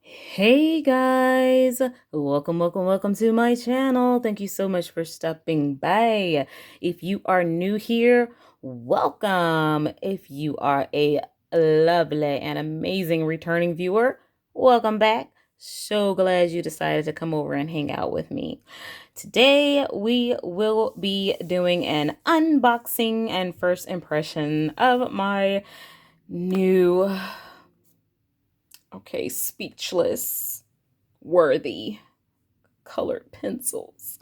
Hey guys, welcome to my channel. Thank you so much for stopping by. If you are new here, welcome. If you are a lovely and amazing returning viewer, welcome back. So glad you decided to come over and hang out with me. Today we will be doing an unboxing and first impression of my new, speechless worthy colored pencils.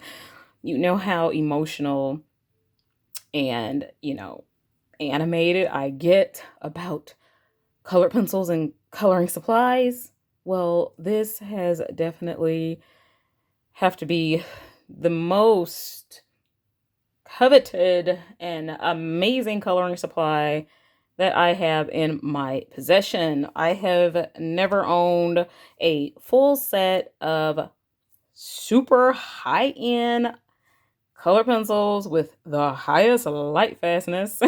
You know how emotional and, animated I get about colored pencils and coloring supplies. Well, this has definitely have to be the most coveted and amazing coloring supply that I have in my possession. I have never owned a full set of super high-end color pencils with the highest light fastness.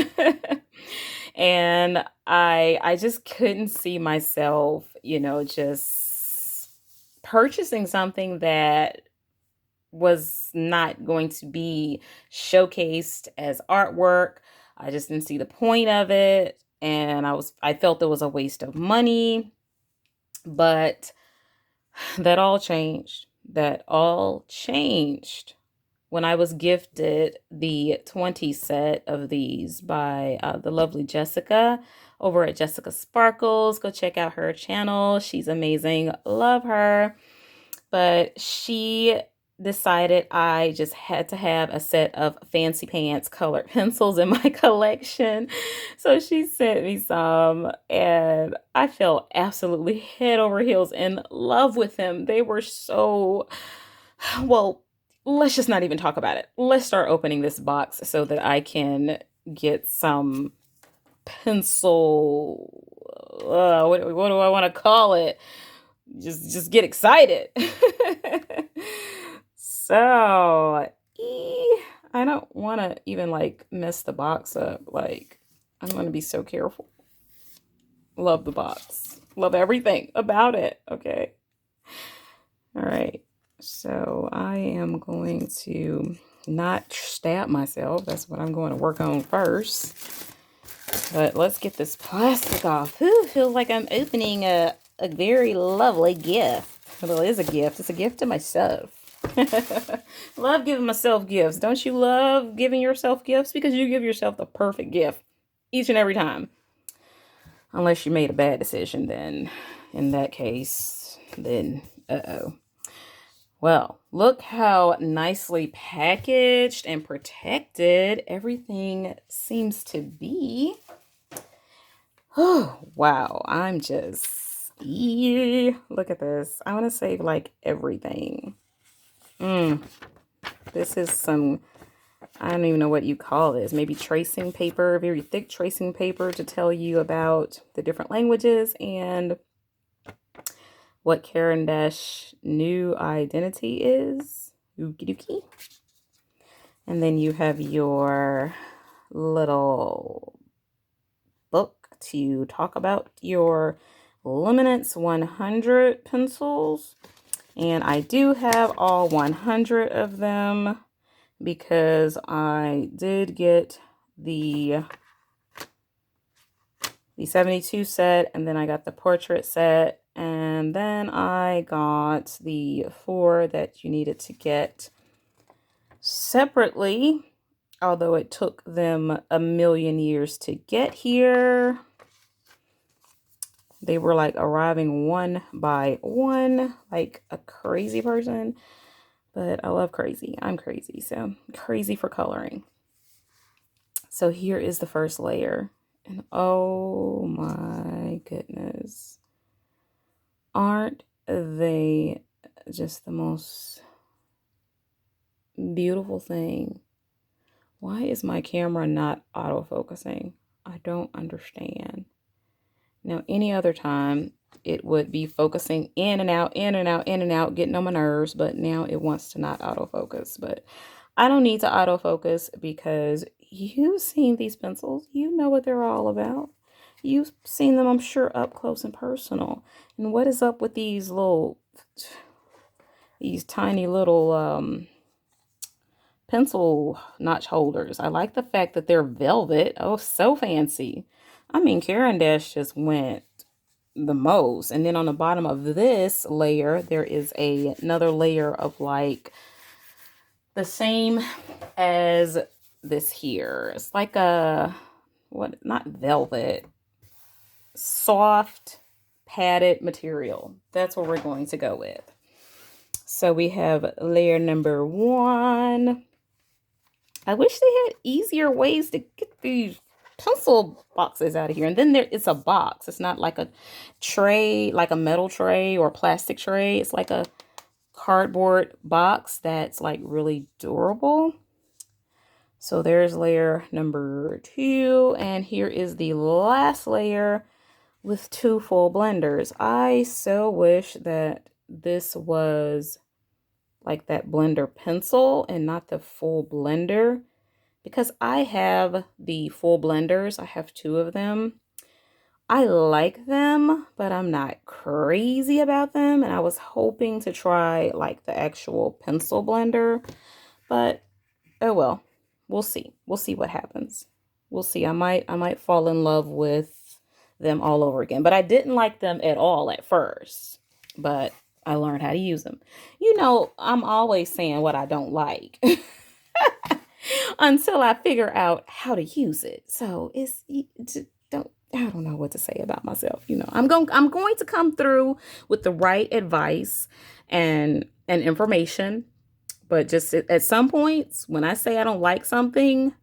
And I just couldn't see myself, just purchasing something that was not going to be showcased as artwork. I just didn't see the point of it, and I felt it was a waste of money. But that all changed. That all changed when I was gifted the 20 set of these by the lovely Jessica over at Jessica Sparkles. Go check out her channel. She's amazing. Love her. But she decided I just had to have a set of fancy pants colored pencils in my collection. So she sent me some, and I fell absolutely head over heels in love with them. They were so, well, let's just not even talk about it. Let's start opening this box so that I can get some pencil, what do I want to call it? Just get excited. So, I don't want to even like mess the box up. Like, I'm going to be so careful. Love the box. Love everything about it. Okay. All right. So, I am going to not stab myself. That's what I'm going to work on first. But let's get this plastic off. Ooh, feels like I'm opening a very lovely gift. Well, it is a gift. It's a gift to myself. Love giving myself gifts. Don't you love giving yourself gifts? Because you give yourself the perfect gift each and every time. Unless you made a bad decision, then in that case, then uh-oh. Well, look how nicely packaged and protected everything seems to be. Oh, wow. I'm just, look at this. I want to save like everything. This is some, I don't even know what you call this. Maybe tracing paper, very thick tracing paper to tell you about the different languages and what Caran Dash new identity is. Ookie dookie. And then you have your little book to talk about your Luminance 100 pencils. And I do have all 100 of them because I did get the 72 set, and then I got the portrait set, and then I got the 4 that you needed to get separately, although it took them a million years to get here. They were like arriving one by one, like a crazy person. But I love crazy. I'm crazy, so crazy for coloring. So here is the first layer. And oh my goodness. Aren't they just the most beautiful thing? Why is my camera not autofocusing? I don't understand. Now, any other time, it would be focusing in and out, in and out, in and out, getting on my nerves, but now it wants to not autofocus. But I don't need to autofocus because you've seen these pencils. You know what they're all about. You've seen them, I'm sure, up close and personal. And what is up with these tiny little pencil notch holders? I like the fact that they're velvet. Oh, so fancy. I mean, Caran just went the most. And then on the bottom of this layer, there is another layer of like the same as this here. It's like a, what, not velvet, soft padded material. That's what we're going to go with. So we have layer number 1. I wish they had easier ways to get these pencil boxes out of here. And then it's a box. It's not like a tray, like a metal tray or plastic tray. It's like a cardboard box that's like really durable. So there's layer number 2. And here is the last layer with 2 full blenders. I so wish that this was like that blender pencil and not the full blender, because I have the full blenders. I have 2 of them. I like them, but I'm not crazy about them. And I was hoping to try like the actual pencil blender, but oh well, we'll see. We'll see what happens. We'll see. I might fall in love with them all over again, but I didn't like them at all at first, but I learned how to use them. You know, I'm always saying what I don't like until I figure out how to use it. So I don't know what to say about myself. You know, I'm going to come through with the right advice and information, but just at some points when I say I don't like something,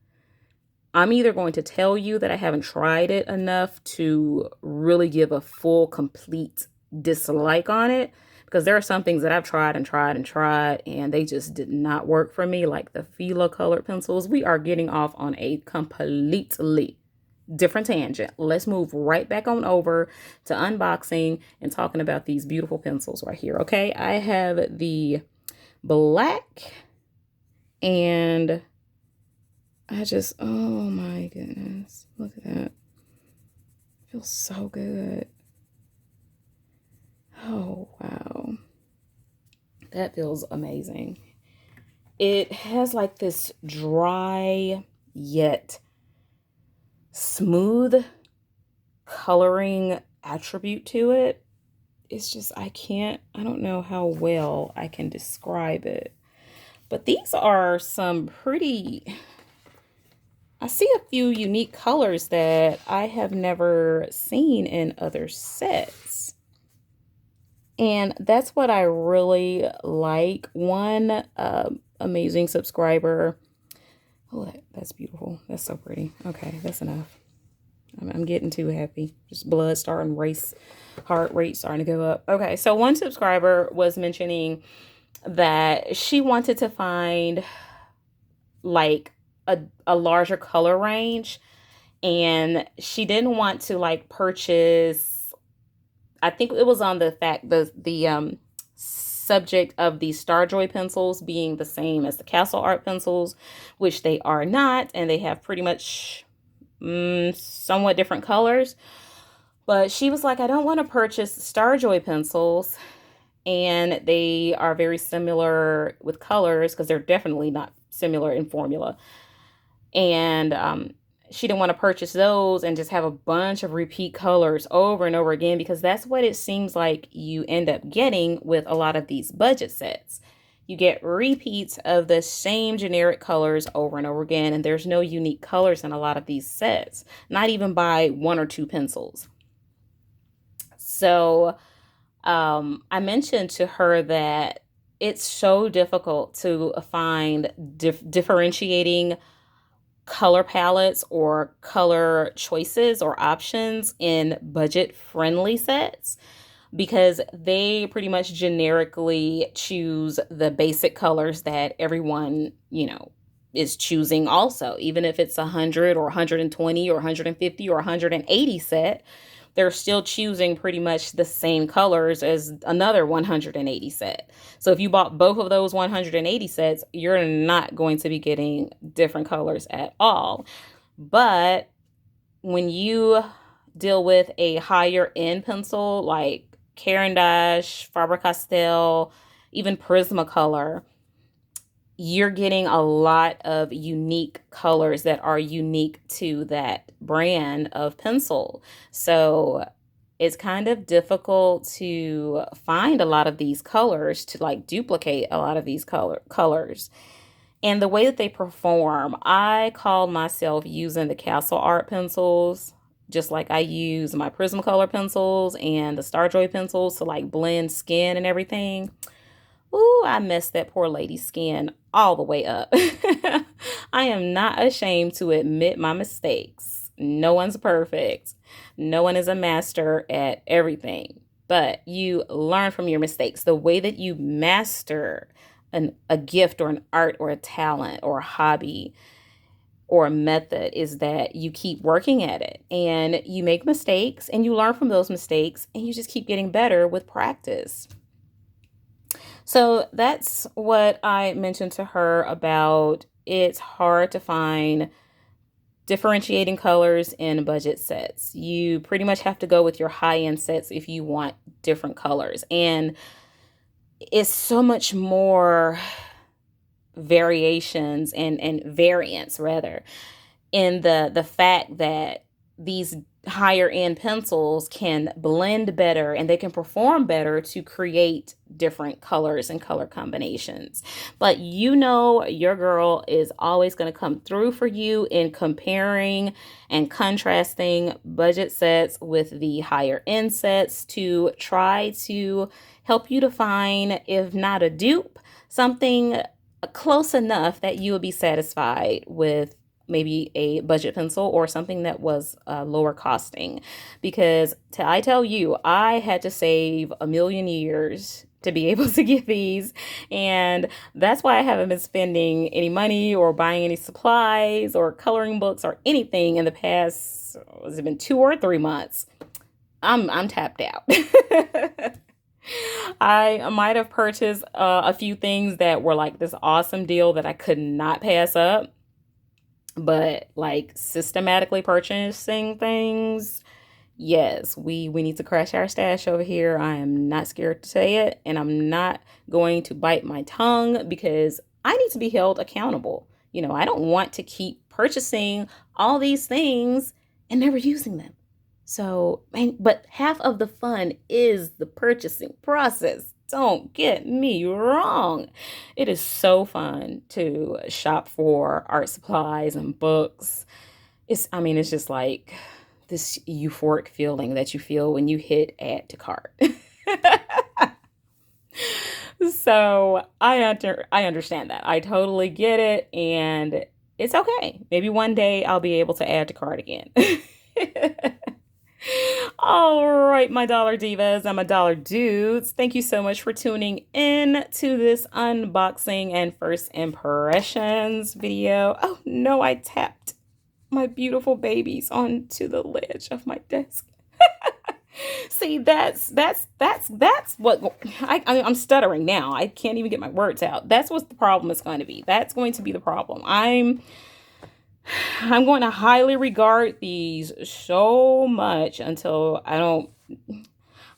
I'm either going to tell you that I haven't tried it enough to really give a full, complete dislike on it, because there are some things that I've tried and they just did not work for me, like the Fila colored pencils. We are getting off on a completely different tangent. Let's move right back on over to unboxing and talking about these beautiful pencils right here. Okay, I have the black, and oh my goodness, look at that. It feels so good. Oh, wow. That feels amazing. It has like this dry yet smooth coloring attribute to it. It's just, I don't know how well I can describe it. But these are some pretty, I see a few unique colors that I have never seen in other sets. And that's what I really like. One amazing subscriber. Oh, that's beautiful. That's so pretty. Okay, that's enough. I'm getting too happy. Just blood starting race, heart rate starting to go up. Okay, so one subscriber was mentioning that she wanted to find like a larger color range, and she didn't want to like purchase, I think it was on the fact the subject of the Starjoy pencils being the same as the Castle Art pencils, which they are not, and they have pretty much somewhat different colors. But she was like, I don't want to purchase Starjoy pencils, and they are very similar with colors, because they're definitely not similar in formula. And she didn't want to purchase those and just have a bunch of repeat colors over and over again, because that's what it seems like you end up getting with a lot of these budget sets. You get repeats of the same generic colors over and over again, and there's no unique colors in a lot of these sets, not even by 1 or 2 pencils. So I mentioned to her that it's so difficult to find differentiating color palettes or color choices or options in budget friendly sets, because they pretty much generically choose the basic colors that everyone, you know, is choosing also. Even if it's 100 or 120 or 150 or 180 set, they're still choosing pretty much the same colors as another 180 set. So if you bought both of those 180 sets, you're not going to be getting different colors at all. But when you deal with a higher end pencil like Caran, Faber-Castell, even Prismacolor, you're getting a lot of unique colors that are unique to that brand of pencil. So it's kind of difficult to find a lot of these colors, to like duplicate a lot of these colors. And the way that they perform, I call myself using the Castle Art pencils, just like I use my Prismacolor pencils and the Starjoy pencils to like blend skin and everything. Ooh, I messed that poor lady's skin all the way up. I am not ashamed to admit my mistakes. No one's perfect. No one is a master at everything, but you learn from your mistakes. The way that you master a gift or an art or a talent or a hobby or a method is that you keep working at it and you make mistakes and you learn from those mistakes and you just keep getting better with practice. So that's what I mentioned to her about it's hard to find differentiating colors in budget sets. You pretty much have to go with your high-end sets if you want different colors. And it's so much more variations and variants rather in the fact that these higher end pencils can blend better and they can perform better to create different colors and color combinations. But you know, your girl is always going to come through for you in comparing and contrasting budget sets with the higher end sets to try to help you to find, if not a dupe, something close enough that you will be satisfied with maybe a budget pencil or something that was lower costing. Because I tell you, I had to save a million years to be able to get these. And that's why I haven't been spending any money or buying any supplies or coloring books or anything in the past, has it been 2 or 3 months? I'm tapped out. I might have purchased a few things that were like this awesome deal that I could not pass up. But like systematically purchasing things, yes, we need to crash our stash over here. I am not scared to say it, and I'm not going to bite my tongue because I need to be held accountable. You know, I don't want to keep purchasing all these things and never using them. So, but half of the fun is the purchasing process. Don't get me wrong. It is so fun to shop for art supplies and books. It's just like this euphoric feeling that you feel when you hit add to cart. So I understand that. I totally get it. And it's okay. Maybe one day I'll be able to add to cart again. All right, my dollar divas and my dollar dudes, thank you so much for tuning in to this unboxing and first impressions video. Oh no, I tapped my beautiful babies onto the ledge of my desk. See, that's what I'm stuttering now. I can't even get my words out. That's what the problem is going to be. That's going to be the problem. I'm going to highly regard these so much until I don't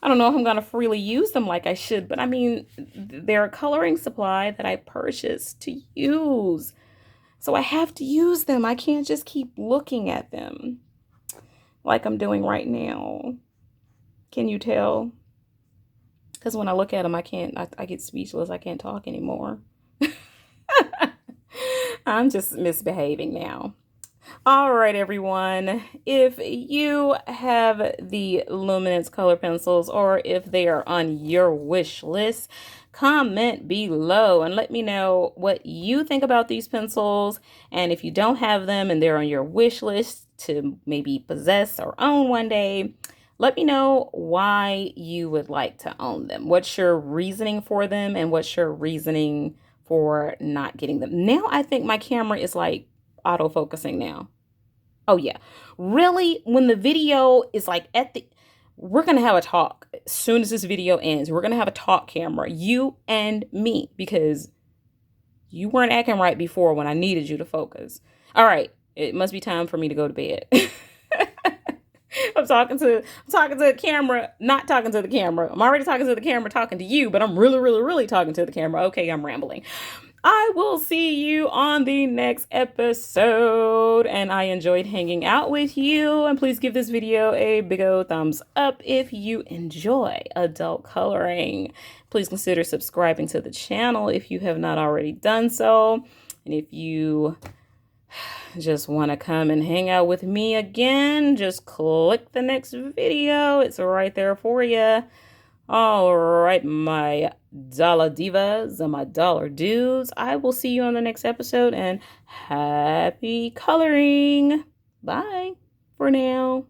know if I'm going to freely use them like I should, but I mean, they're a coloring supply that I purchased to use. So I have to use them. I can't just keep looking at them like I'm doing right now. Can you tell? Because when I look at them, I get speechless. I can't talk anymore. I'm just misbehaving now. All right, everyone. If you have the Luminance color pencils or if they are on your wish list, comment below and let me know what you think about these pencils. And if you don't have them and they're on your wish list to maybe possess or own one day, let me know why you would like to own them. What's your reasoning for them and what's your reasoning for not getting them? Now I think my camera is like auto-focusing now. Oh yeah. Really? When the video is like we're going to have a talk as soon as this video ends. We're going to have a talk camera, you and me, because you weren't acting right before when I needed you to focus. All right. It must be time for me to go to bed. I'm talking to the camera, not talking to the camera. I'm already talking to the camera, talking to you, but I'm really, really, really talking to the camera. Okay, I'm rambling. I will see you on the next episode, and I enjoyed hanging out with you. And please give this video a big old thumbs up if you enjoy adult coloring. Please consider subscribing to the channel if you have not already done so. And if you just want to come and hang out with me again, just click the next video. It's right there for you. All right, my dollar divas and my dollar dudes. I will see you on the next episode, and happy coloring. Bye for now.